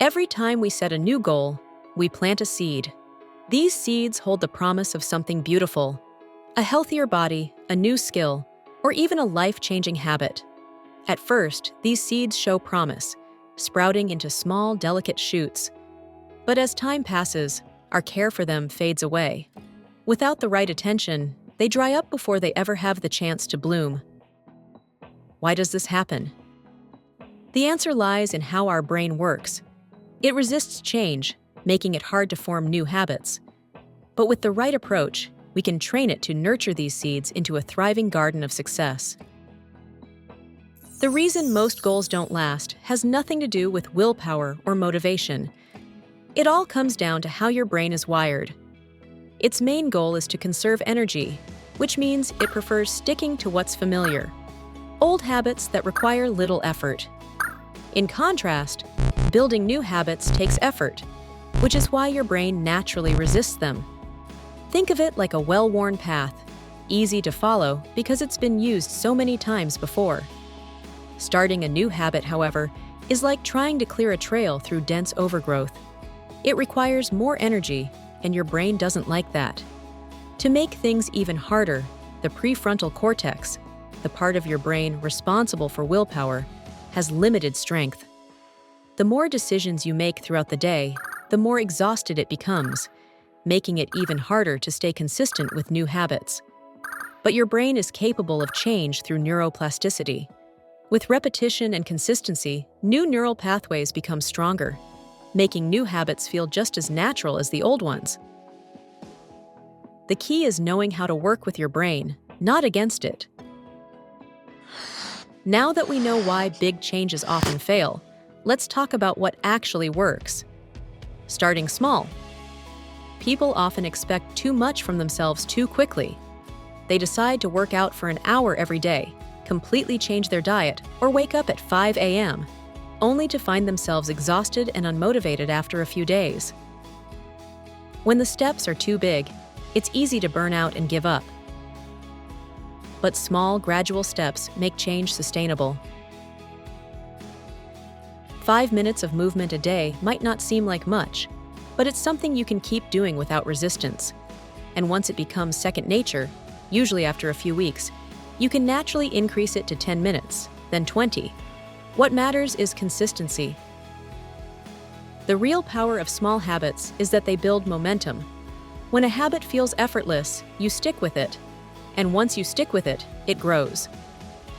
Every time we set a new goal, we plant a seed. These seeds hold the promise of something beautiful: a healthier body, a new skill, or even a life-changing habit. At first, these seeds show promise, sprouting into small, delicate shoots. But as time passes, our care for them fades away. Without the right attention, they dry up before they ever have the chance to bloom. Why does this happen? The answer lies in how our brain works. It resists change, making it hard to form new habits. But with the right approach, we can train it to nurture these seeds into a thriving garden of success. The reason most goals don't last has nothing to do with willpower or motivation. It all comes down to how your brain is wired. Its main goal is to conserve energy, which means it prefers sticking to what's familiar, old habits that require little effort. In contrast, building new habits takes effort, which is why your brain naturally resists them. Think of it like a well-worn path, easy to follow because it's been used so many times before. Starting a new habit, however, is like trying to clear a trail through dense overgrowth. It requires more energy, and your brain doesn't like that. To make things even harder, the prefrontal cortex, the part of your brain responsible for willpower, has limited strength. The more decisions you make throughout the day, the more exhausted it becomes, making it even harder to stay consistent with new habits. But your brain is capable of change through neuroplasticity. With repetition and consistency, new neural pathways become stronger, making new habits feel just as natural as the old ones. The key is knowing how to work with your brain, not against it. Now that we know why big changes often fail, let's talk about what actually works. Starting small. People often expect too much from themselves too quickly. They decide to work out for an hour every day, completely change their diet, or wake up at 5 a.m., only to find themselves exhausted and unmotivated after a few days. When the steps are too big, it's easy to burn out and give up. But small, gradual steps make change sustainable. 5 minutes of movement a day might not seem like much, but it's something you can keep doing without resistance. And once it becomes second nature, usually after a few weeks, you can naturally increase it to 10 minutes, then 20. What matters is consistency. The real power of small habits is that they build momentum. When a habit feels effortless, you stick with it. And once you stick with it, it grows.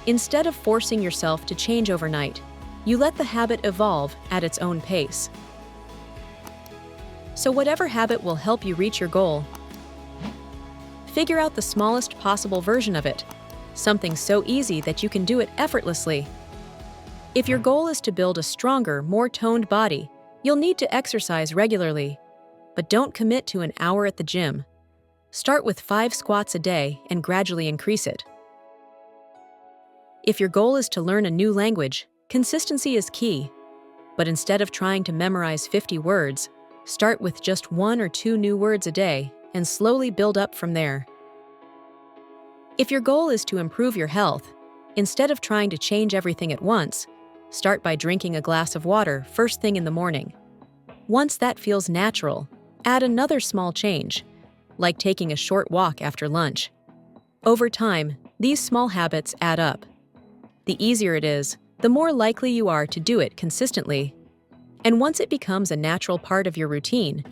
Instead of forcing yourself to change overnight, you let the habit evolve at its own pace. So whatever habit will help you reach your goal, figure out the smallest possible version of it, something so easy that you can do it effortlessly. If your goal is to build a stronger, more toned body, you'll need to exercise regularly. But don't commit to an hour at the gym. Start with 5 squats a day and gradually increase it. If your goal is to learn a new language, consistency is key. But instead of trying to memorize 50 words, start with just 1 or 2 new words a day and slowly build up from there. If your goal is to improve your health, instead of trying to change everything at once, start by drinking a glass of water first thing in the morning. Once that feels natural, add another small change, like taking a short walk after lunch. Over time, these small habits add up. The easier it is, the more likely you are to do it consistently. And once it becomes a natural part of your routine,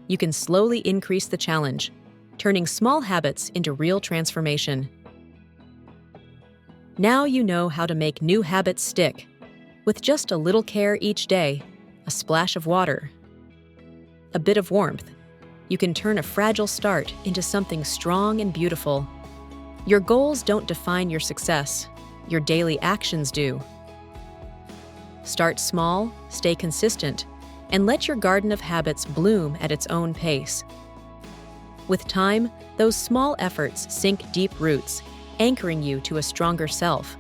you can slowly increase the challenge, turning small habits into real transformation. Now you know how to make new habits stick. With just a little care each day, a splash of water, a bit of warmth, you can turn a fragile start into something strong and beautiful. Your goals don't define your success, your daily actions do. Start small, stay consistent, and let your garden of habits bloom at its own pace. With time, those small efforts sink deep roots, anchoring you to a stronger self.